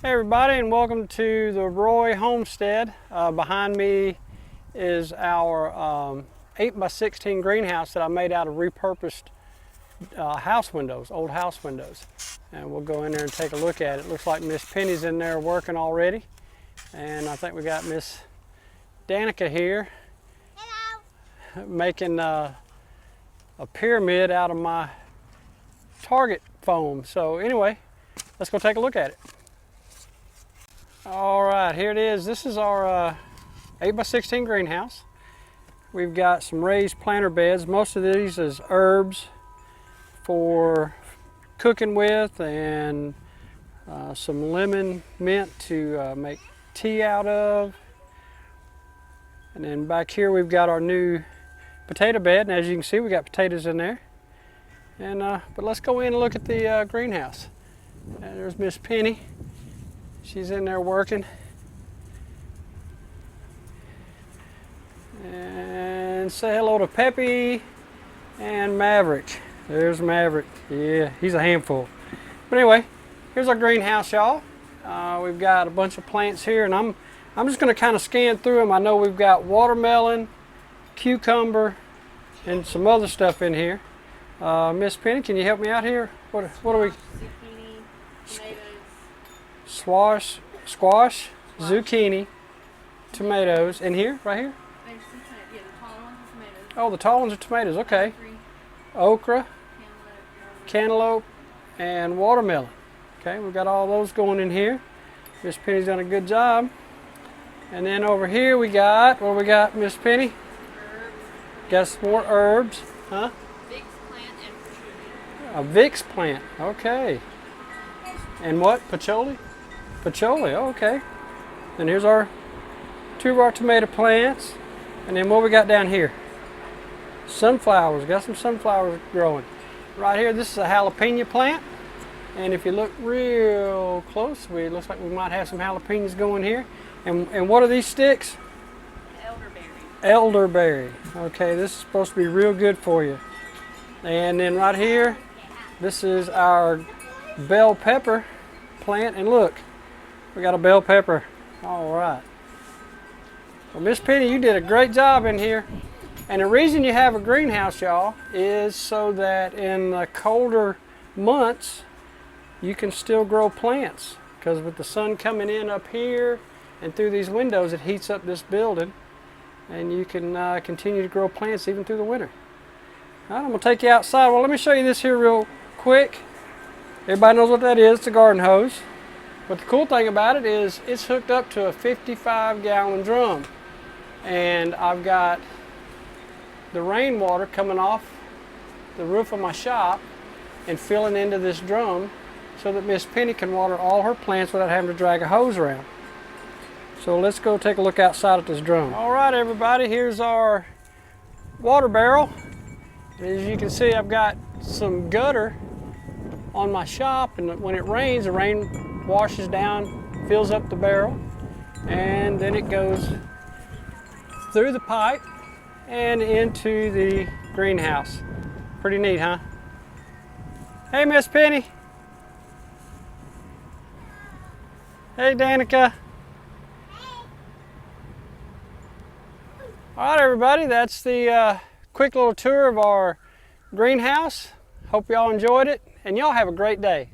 Hey everybody, and welcome to the Roy Homestead. Behind me is our 8x16 greenhouse that I made out of repurposed house windows, old house windows. And we'll go in there and take a look at it. Looks like Miss Penny's in there working already. And I think we got Miss Danica here. Hello. Making a pyramid out of my Target foam. So anyway, let's go take a look at it. All right, here it is. This is our 8x16 greenhouse. We've got some raised planter beds. Most of these is herbs for cooking with, and some lemon mint to make tea out of. And then back here we've got our new potato bed, and as you can see we got potatoes in there. And but let's go in and look at the greenhouse. And there's Miss Penny. She's in there working. And say hello to Peppy and Maverick. There's Maverick. Yeah, he's a handful. But anyway, here's our greenhouse, y'all. We've got a bunch of plants here, and I'm just going to kind of scan through them. I know we've got watermelon, cucumber, and some other stuff in here. Miss Penny, can you help me out here? What are we? Zucchini, tomatoes. Squash, zucchini, tomatoes. In here, right here? There's some tomatoes. Yeah, the tall ones are tomatoes. Oh, the tall ones are tomatoes. Okay. Okra, cantaloupe, and watermelon. Okay, we've got all those going in here. Miss Penny's done a good job. And then over here we got, what we got, Miss Penny? Herbs. Got some more herbs. Huh? Vicks plant and patchouli. A Vicks plant. Okay. And what? Patchouli? Patchouli. Oh, okay. And here's our two of our tomato plants. And then what we got down here? Sunflowers. Got some sunflowers growing. Right here, this is a jalapeno plant. And if you look real close, it looks like we might have some jalapenos going here. And what are these sticks? Elderberry. Elderberry. Okay, this is supposed to be real good for you. And then right here, this is our bell pepper plant. And look, we got a bell pepper. All right. Well, Miss Penny, you did a great job in here. And the reason you have a greenhouse, y'all, is so that in the colder months, you can still grow plants. Because with the sun coming in up here and through these windows, it heats up this building. And you can continue to grow plants even through the winter. All right, I'm going to take you outside. Well, let me show you this here real quick. Everybody knows what that is. It's a garden hose. But the cool thing about it is it's hooked up to a 55-gallon drum. And I've got the rainwater coming off the roof of my shop and filling into this drum so that Miss Penny can water all her plants without having to drag a hose around. So let's go take a look outside at this drum. All right, everybody, here's our water barrel. And as you can see, I've got some gutter on my shop, and when it rains, the rain washes down, fills up the barrel, and then it goes through the pipe and into the greenhouse. Pretty neat, huh? Hey, Miss Penny. Hey, Danica. All right, everybody, that's the quick little tour of our greenhouse. Hope y'all enjoyed it, and y'all have a great day.